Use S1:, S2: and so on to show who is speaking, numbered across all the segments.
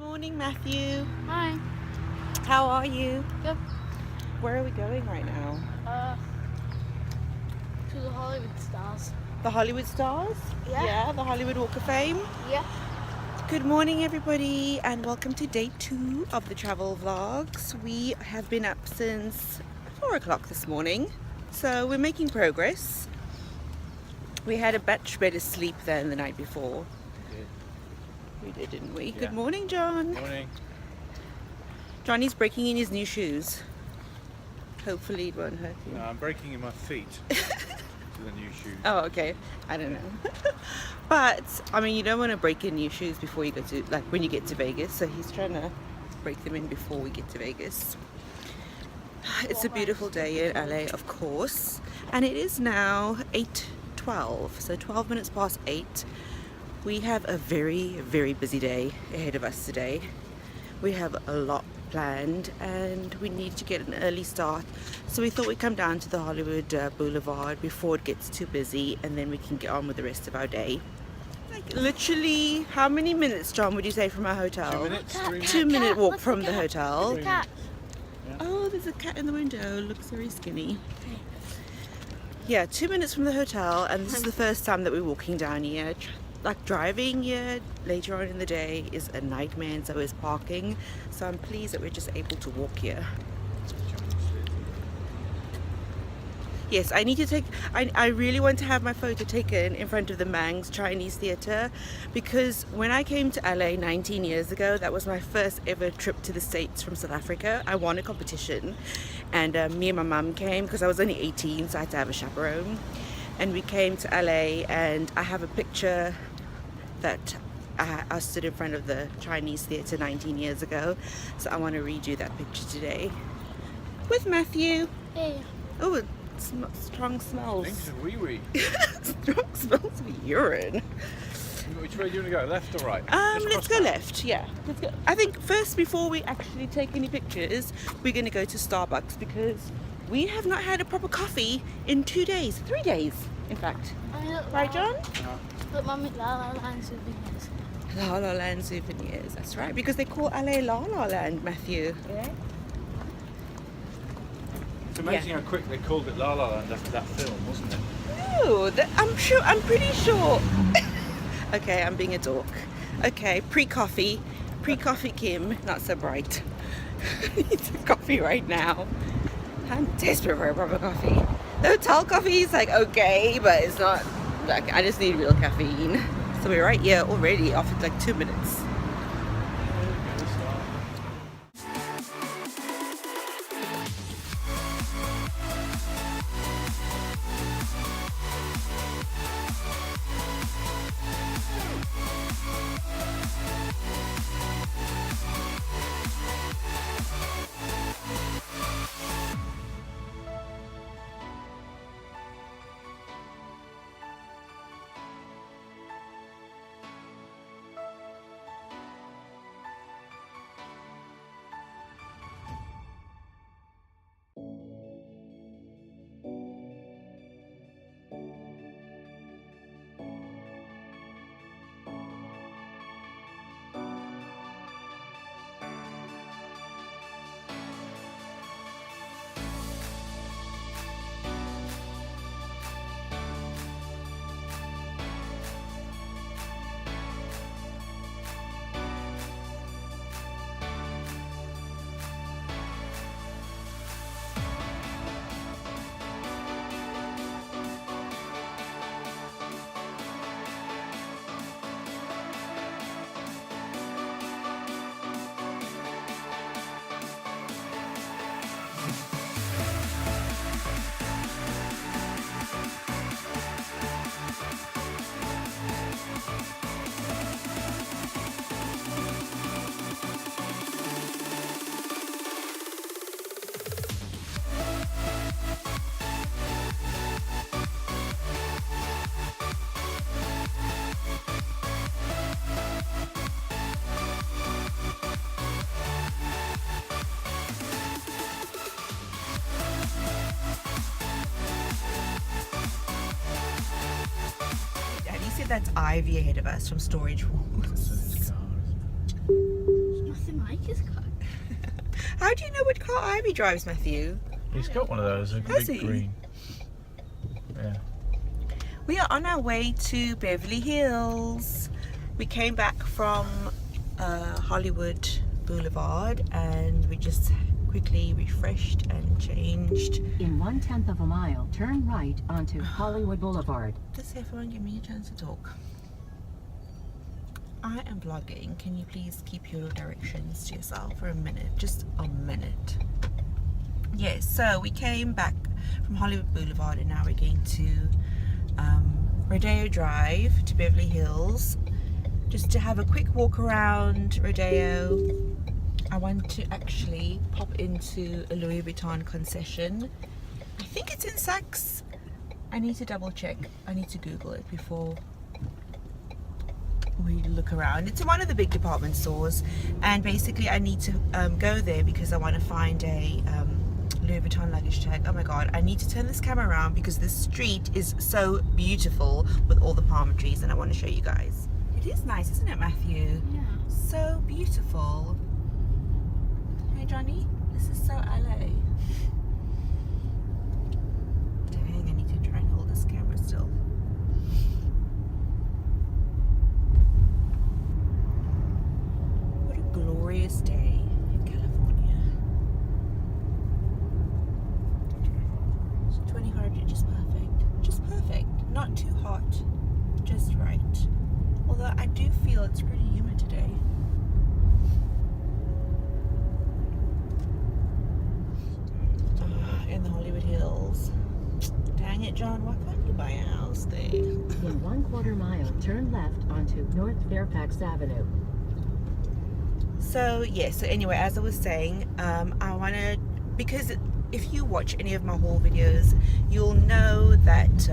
S1: Morning, Matthew.
S2: Hi.
S1: How are you?
S2: Good.
S1: Where are we going right now?
S2: To the Hollywood stars.
S1: The Hollywood Stars?
S2: Yeah.
S1: The Hollywood Walk of Fame.
S2: Yeah.
S1: Good morning, everybody, and welcome to day 2 of the travel vlogs. We have been up since 4 o'clock this morning, so we're making progress. We had a much better sleep than the night before. We did, didn't we?
S3: Yeah.
S1: Good morning, John.
S3: Morning.
S1: Johnny's breaking in his new shoes. Hopefully it won't hurt you.
S3: No, I'm breaking in my feet to the new shoes.
S1: Oh, okay. I don't know. But, I mean, you don't want to break in new shoes before you go to, like, when you get to Vegas. So he's trying to break them in before we get to Vegas. It's a beautiful day in LA, of course. And it is now 8:12. So 12 minutes past 8. We have a very, very busy day ahead of us today. We have a lot planned and we need to get an early start. So we thought we'd come down to the Hollywood Boulevard before it gets too busy, and then we can get on with the rest of our day. Like literally, how many minutes, John, would you say from our hotel?
S3: 2 minutes, 3 minutes.
S1: 2-minute walk
S2: What's
S1: from
S2: the
S1: the
S2: cat?
S1: hotel.
S2: The cat.
S1: Oh, there's a cat in the window. Looks very skinny. Yeah, 2 minutes from the hotel, and this is the first time that we're walking down here. Like, driving here later on in the day is a nightmare, and so is parking. So I'm pleased that we're just able to walk here. Yes, I need to take, I really want to have my photo taken in front of the Manx Chinese Theatre, because when I came to LA 19 years ago, that was my first ever trip to the States from South Africa. I won a competition, and me and my mum came because I was only 18, so I had to have a chaperone. And we came to LA, and I have a picture that I stood in front of the Chinese Theatre 19 years ago, so I want to redo that picture today with Matthew.
S2: Yeah.
S1: Oh, strong smells.
S3: Thanks of wee-wee.
S1: Strong smells of urine.
S3: Which way do you want to go, left or right?
S1: Let's go left. Yeah, let's go. I think first, before we actually take any pictures, we're going to go to Starbucks because we have not had a proper coffee in 2 days, 3 days, in fact. Right, John?
S2: Look, Mummy, La La Land souvenirs.
S1: La La Land souvenirs. That's right, because they call LA La La Land, Matthew.
S2: Yeah.
S3: It's amazing how quick they called it La La Land after that film, wasn't it?
S1: No, I'm pretty sure. Okay, I'm being a dork. Okay, pre-coffee Kim, not so bright. It's a coffee right now. I'm desperate for a proper coffee. The hotel coffee is like okay, but it's not, like, I just need real caffeine. So we're right here already off in like 2 minutes. Daddy said that's Ivy ahead of us from Storage Walls.
S2: didn't like his car.
S1: How do you know what car Ivy drives, Matthew?
S3: He's got one of those, a
S1: Has
S3: big
S1: he?
S3: green. Yeah.
S1: We are on our way to Beverly Hills. We came back from Hollywood Boulevard and we just quickly refreshed and changed.
S4: In 1/10 of a mile, turn right onto Hollywood Boulevard.
S1: Does everyone give me a chance to talk? I am vlogging. Can you please keep your directions to yourself for a minute? Just a minute. Yes, so we came back from Hollywood Boulevard and now we're going to Rodeo Drive to Beverly Hills just to have a quick walk around Rodeo. I want to actually pop into a Louis Vuitton concession. I think it's in Saks. I need to double check. I need to Google it before we look around. It's in one of the big department stores and basically I need to go there because I want to find a Louis Vuitton luggage tag. Oh my god, I need to turn this camera around because this street is so beautiful with all the palm trees and I want to show you guys. It is nice, isn't it, Matthew?
S2: Yeah.
S1: So beautiful. Hey Johnny, this is so LA. Dang, I need to try and hold this camera still. What a glorious day in California. 25, just perfect. Just perfect. Not too hot, just right. Although I do feel it's pretty humid today. In the Hollywood Hills. Dang it, John, why can't you buy a house there?
S4: In 1/4 mile, turn left onto North Fairfax Avenue.
S1: So yeah, so anyway, as I was saying, I want to, because if you watch any of my haul videos, you'll know that,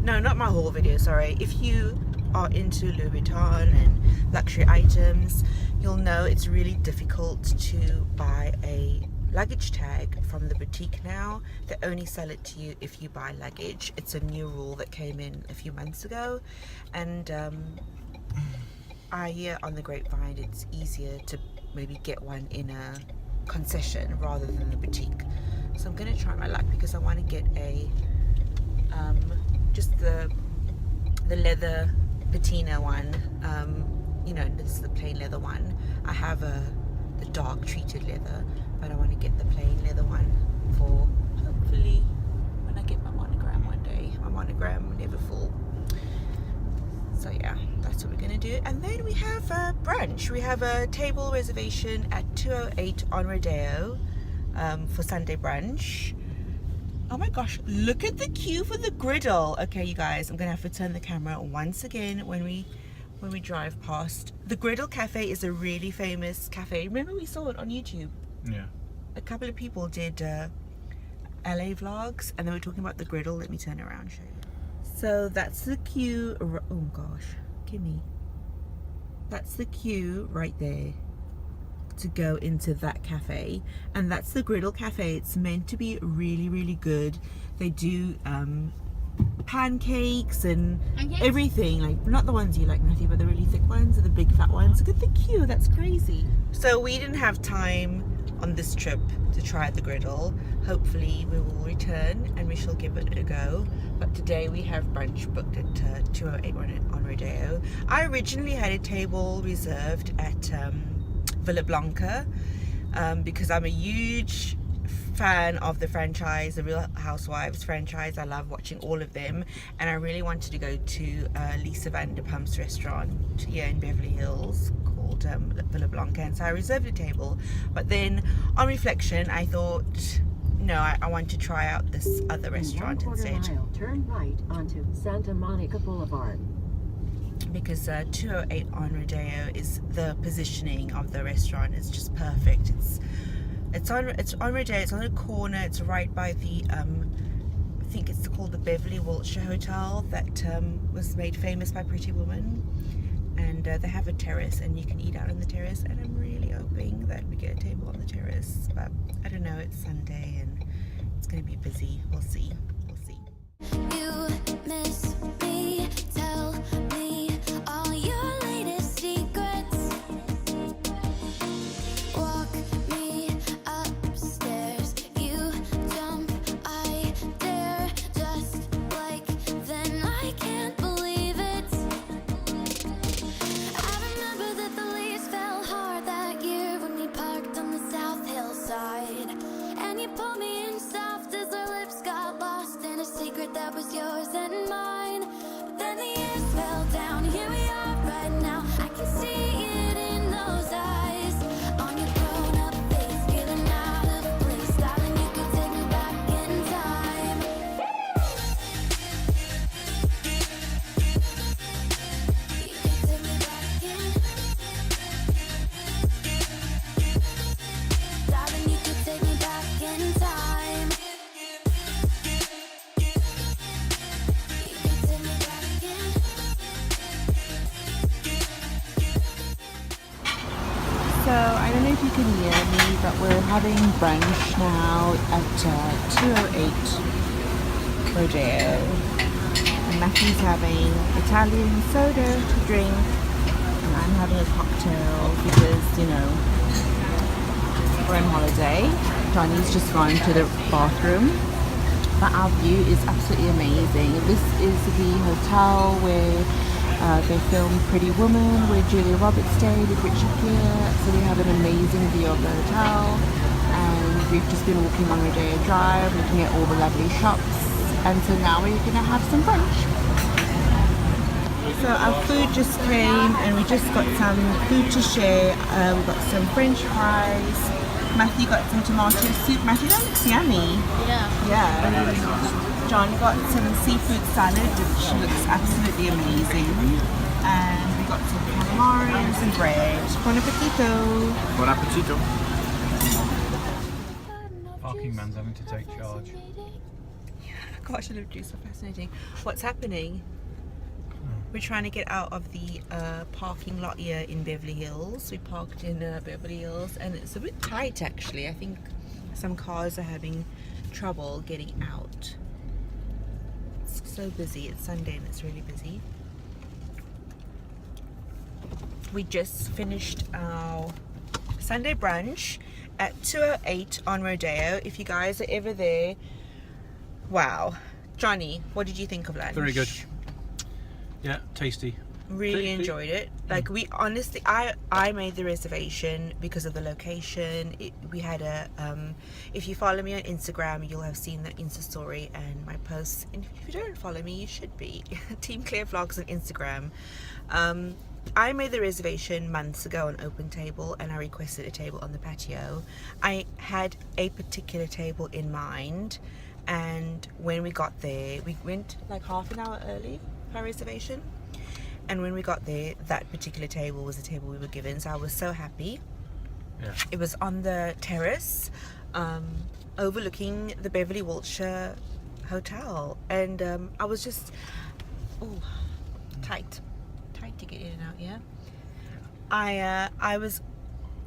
S1: no, not my haul video, sorry. If you are into Louis Vuitton and luxury items, you'll know it's really difficult to buy a luggage tag from the boutique now. They only sell it to you if you buy luggage. It's a new rule that came in a few months ago, and I hear on the grapevine it's easier to maybe get one in a concession rather than the boutique. So I'm going to try my luck because I want to get a just the leather patina one. You know, this is the plain leather one. I have the dark treated leather, but I want to get the plain leather one for hopefully when I get my monogram one day. My monogram never full. So yeah, that's what we're gonna do. And then we have brunch. We have a table reservation at 208 on Rodeo for Sunday brunch. Oh my gosh, look at the queue for the griddle. Okay, you guys, I'm gonna have to turn the camera once again when we drive past. The Griddle Cafe is a really famous cafe. Remember we saw it on YouTube?
S3: Yeah.
S1: A couple of people did LA vlogs and they were talking about the griddle. Let me turn around and show you. So that's the queue. Oh gosh, gimme. That's the queue right there to go into that cafe, and that's the Griddle Cafe. It's meant to be really, really good. They do pancakes and everything, like not the ones you like, Matthew, but the really thick ones or the big fat ones. Look at the queue, that's crazy. So we didn't have time on this trip to try the griddle. Hopefully we will return and we shall give it a go, but today we have brunch booked at 208 on Rodeo. I originally had a table reserved at Villa Blanca because I'm a huge fan of the franchise, the Real Housewives franchise. I love watching all of them, and I really wanted to go to Lisa Vanderpump's restaurant here in Beverly Hills called Villa Blanca, and so I reserved a table. But then on reflection I thought, no, I want to try out this other restaurant
S4: In 1/4
S1: instead,
S4: mile, turn right onto Santa Monica Boulevard.
S1: because 208 on Rodeo is the positioning of the restaurant is just perfect. It's on Rodeo. It's on a corner. It's right by the I think it's called the Beverly Wilshire Hotel that was made famous by Pretty Woman, and they have a terrace and you can eat out on the terrace, and I'm really hoping that we get a table on the terrace, but I don't know, it's Sunday and it's gonna be busy. We'll see.
S5: You miss me, tell me all your latest secrets. secret that was yours and mine. Then the years fell down, here we are right now. I can see it in those eyes, on your grown-up face, feeling out of place. Darling, you could take me back in time. You could take me back in. Darling, you could take me back in time. You could take me back in.
S1: So I don't know if you can hear me, but we're having brunch now at 208 Rodeo. And Matthew's having Italian soda to drink, and I'm having a cocktail because, you know, we're on holiday. Johnny's just gone to the bathroom, but our view is absolutely amazing. This is the hotel where they filmed Pretty Woman, where Julia Roberts stayed with Richard Gere. So we have an amazing view of the hotel, and we've just been walking on Rodeo Drive, looking at all the lovely shops, and so now we're gonna have some brunch. So our food just came, and we just got some food to share. We got some French fries. Matthew got some tomato soup. Matthew, that looks yummy.
S2: Yeah.
S1: Yeah. John got some seafood salad, which looks absolutely amazing. And we got some calamaris and bread. Bon appetito.
S3: Bon appetito. Parking man's having to take charge.
S1: Gosh, I love you, so fascinating. What's happening? We're trying to get out of the parking lot here in Beverly Hills. We parked in Beverly Hills, and it's a bit tight actually. I think some cars are having trouble getting out. It's so busy. It's Sunday and it's really busy. We just finished our Sunday brunch at 208 on Rodeo. If you guys are ever there, wow. Johnny, what did you think of lunch?
S3: Very good. Yeah, tasty.
S1: Really
S3: Tasty.
S1: enjoyed it. Like, we honestly, I made the reservation because of the location. We had a if you follow me on Instagram, you'll have seen the Insta story and my posts, and if you don't follow me, you should be. Team Claire Vlogs on Instagram. I made the reservation months ago on Open Table, and I requested a table on the patio. I had a particular table in mind, and when we got there, we went like half an hour early for our reservation. And when we got there, that particular table was the table we were given, so I was so happy.
S3: Yeah.
S1: It was on the terrace, overlooking the Beverly Wilshire Hotel, and I was just, tight to get in and out. Yeah, I was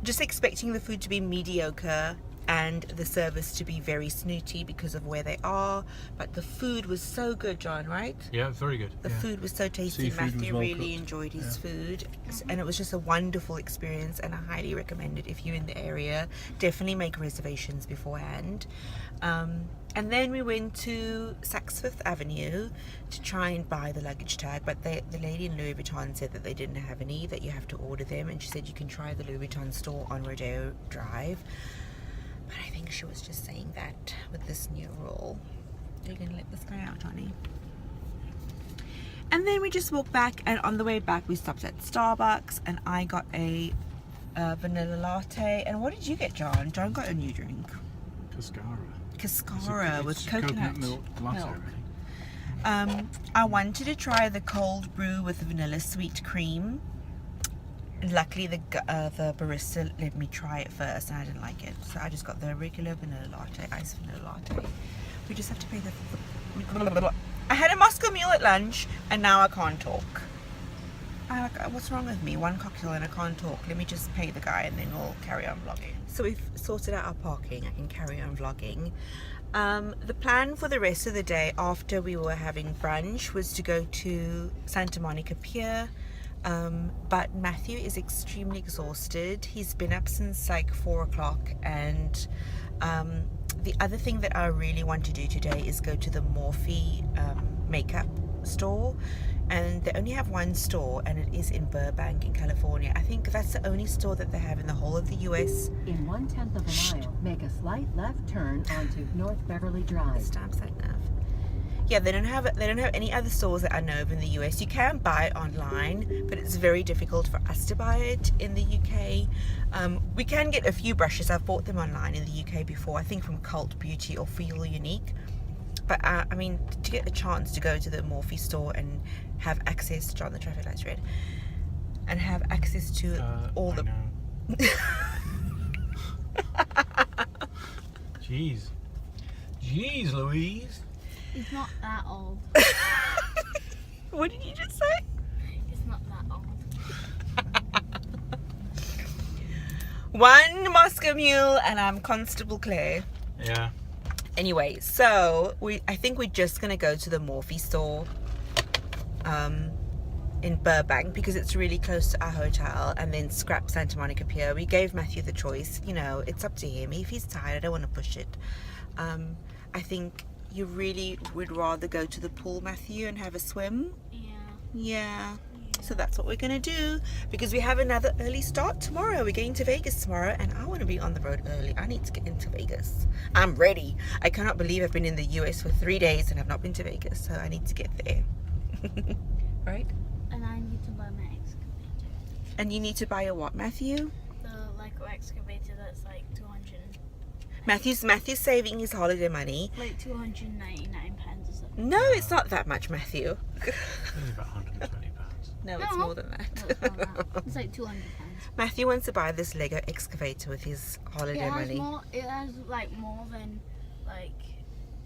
S1: just expecting the food to be mediocre and the service to be very snooty because of where they are, but the food was so good, John, right?
S3: Yeah, very good.
S1: The food was so tasty.
S3: Seafood was
S1: Matthew
S3: well
S1: really
S3: cooked.
S1: enjoyed his food, and it was just a wonderful experience, and I highly recommend it if you're in the area. Definitely make reservations beforehand. And then we went to Saks Fifth Avenue to try and buy the luggage tag, but the lady in Louis Vuitton said that they didn't have any, that you have to order them, and she said you can try the Louis Vuitton store on Rodeo Drive. But I think she was just saying that with this new rule. Are you going to let this guy out, Johnny? And then we just walked back, and on the way back we stopped at Starbucks, and I got a vanilla latte. And what did you get, John? John got a new drink. Cascara with
S3: It's
S1: coconut
S3: milk latte.
S1: milk.
S3: Really.
S1: I wanted to try the cold brew with vanilla sweet cream. Luckily the barista let me try it first, and I didn't like it, so I just got the regular vanilla latte, iced vanilla latte. We just have to pay the I had a Moscow Mule at lunch, and now I can't talk. What's wrong with me? One cocktail and I can't talk. Let me just pay the guy and then we'll carry on vlogging. So we've sorted out our parking. I can carry on vlogging. The plan for the rest of the day after we were having brunch was to go to Santa Monica Pier, but Matthew is extremely exhausted. He's been up since like 4 o'clock, and the other thing that I really want to do today is go to the Morphe makeup store, and they only have one store, and it is in Burbank in California. I think that's the only store that they have in the whole of the US.
S4: In 1/10 of a mile, make a slight left turn onto North Beverly Drive.
S1: Stamp sat nav. Yeah, they don't have any other stores that I know of in the US. You can buy it online, but it's very difficult for us to buy it in the UK. We can get a few brushes. I've bought them online in the UK before, I think from Cult Beauty or Feel Unique. But I mean, to get a chance to go to the Morphe store and have access, John, the traffic light's red, and have access to all the...
S3: Jeez Louise.
S2: It's not that old.
S1: What did you just say?
S2: It's not that old.
S1: One Moscow Mule and I'm Constable Claire.
S3: Yeah.
S1: Anyway, so I think we're just gonna go to the Morphe store in Burbank because it's really close to our hotel, and then scrap Santa Monica Pier. We gave Matthew the choice, you know, it's up to him. If he's tired, I don't want to push it. I think you really would rather go to the pool, Matthew, and have a swim. Yeah. So that's what we're gonna do because we have another early start tomorrow. We're going to Vegas tomorrow and I want to be on the road early. I need to get into Vegas. I'm ready. I cannot believe I've been in the US for 3 days and I've not been to Vegas, so I need to get there. Right?
S2: And I need to buy my excavator.
S1: And you need to buy a what, Matthew?
S2: The Lego excavator that's like 200.
S1: Matthew's saving his holiday money.
S2: Like £299 or something.
S1: No, it's not that much, Matthew.
S3: Only about £120.
S1: No, it's more than that.
S2: No, it's not that. It's like £200.
S1: Matthew wants to buy this Lego excavator with his holiday money.
S2: It has like more than like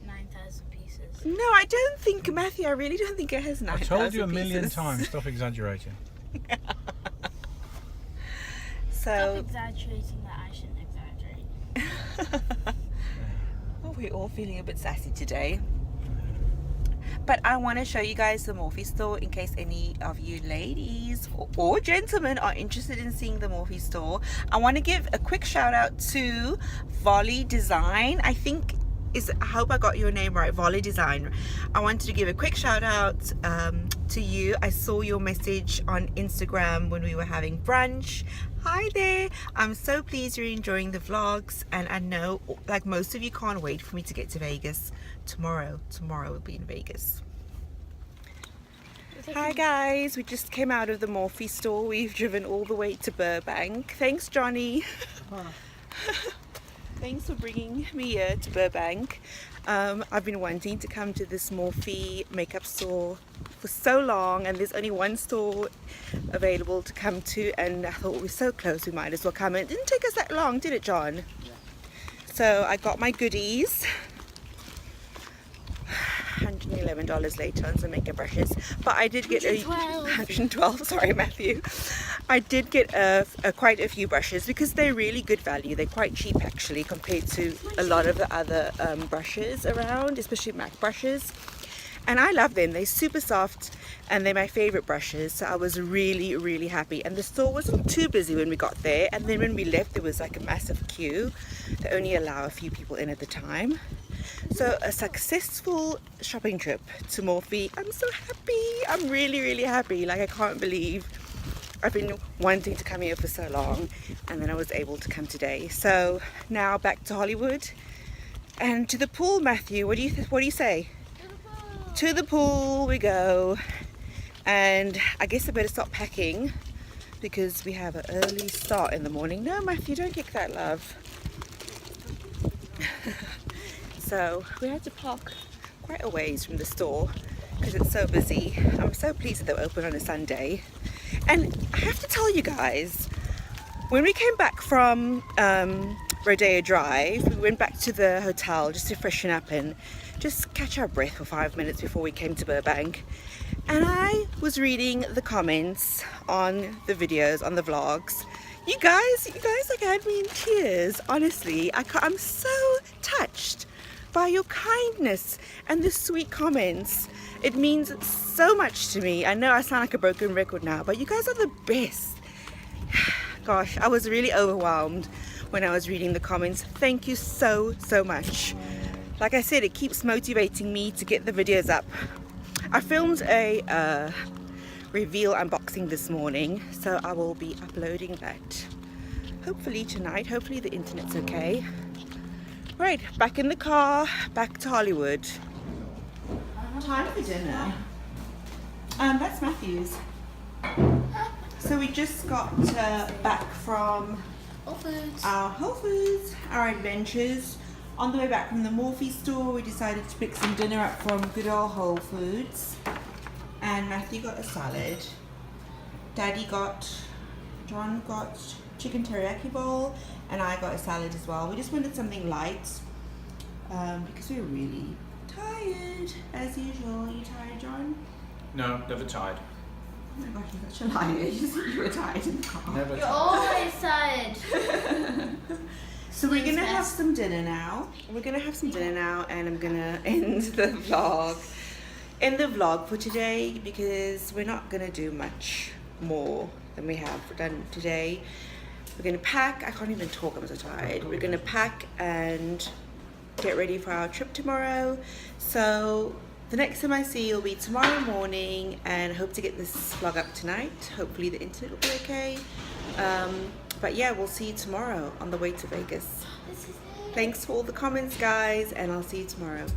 S2: 9,000 pieces.
S1: No, I don't think, Matthew, I really don't think it has 9,000
S3: I told you a million
S1: pieces.
S3: times, stop exaggerating.
S1: So,
S2: Stop exaggerating that I shouldn't exaggerate.
S1: well, we're all feeling a bit sassy today. But I want to show you guys the Morphe store in case any of you ladies or gentlemen are interested in seeing the Morphe store. I want to give a quick shout out to Volley Design. I hope I got your name right, Volley Design. I wanted to give a quick shout out to you. I saw your message on Instagram when we were having brunch. Hi there. I'm so pleased you're enjoying the vlogs, and I know like most of you can't wait for me to get to Vegas tomorrow. Tomorrow we'll be in Vegas. Hi guys, we just came out of the Morphe store. We've driven all the way to Burbank. Thanks, Johnny. Thanks for bringing me here to Burbank. I've been wanting to come to this Morphe makeup store for so long, and there's only one store available to come to, and I thought we're so close we might as well come. It didn't take us that long, did it, John? Yeah. So I got my goodies. $111 later on some makeup brushes, but I did get $112. Sorry, Matthew. I did get quite a few brushes because they're really good value. They're quite cheap actually compared to a lot of the other brushes around, especially MAC brushes. And I love them. They're super soft and they're my favorite brushes. So I was really, really happy. And the store wasn't too busy when we got there. And then when we left, there was like a massive queue. They only allow a few people in at the time. So a successful shopping trip to Morphe. I'm so happy. I'm really, really happy. Like I can't believe I've been wanting to come here for so long, and then I was able to come today. So now back to Hollywood and to the pool, Matthew. What do you say? To the pool we go. And I guess I better start packing because we have an early start in the morning. No, Matthew, don't kick that, love. So we had to park quite a ways from the store because it's so busy. I'm so pleased that they're open on a Sunday. And I have to tell you guys, when we came back from Rodeo Drive, we went back to the hotel just to freshen up and just catch our breath for 5 minutes before we came to Burbank. And I was reading the comments on the videos, on the vlogs. You guys like had me in tears. Honestly, I'm so touched by your kindness and the sweet comments. It means so much to me. I know I sound like a broken record now, but you guys are the best. Gosh, I was really overwhelmed when I was reading the comments. Thank you so much. Like I said, it keeps motivating me to get the videos up. I filmed a reveal unboxing this morning, so I will be uploading that hopefully tonight. Hopefully the internet's okay. Right, back in the car, back to Hollywood. Time for dinner. That's Matthew's. So we just got back from
S2: Whole Foods.
S1: our Whole Foods, our adventures. On the way back from the Morphe store, we decided to pick some dinner up from good old Whole Foods. And Matthew got a salad. John got chicken teriyaki bowl, and I got a salad as well. We just wanted something light because we were really tired, as usual. Are you tired, John?
S3: No, never tired.
S1: Oh my gosh, you're such a liar. You said you were tired in the car.
S3: Never
S2: You're
S3: tired.
S2: always tired.
S1: So we're gonna have
S2: Best.
S1: some dinner now. And I'm gonna end the vlog for today because we're not gonna do much more than we have done today. We're gonna pack. I can't even talk, I'm so tired. We're gonna pack and get ready for our trip tomorrow. So the next time I see you will be tomorrow morning, and I hope to get this vlog up tonight. Hopefully the internet will be okay. But yeah, we'll see you tomorrow on the way to Vegas.
S2: This is it.
S1: Thanks for all the comments, guys, and I'll see you tomorrow.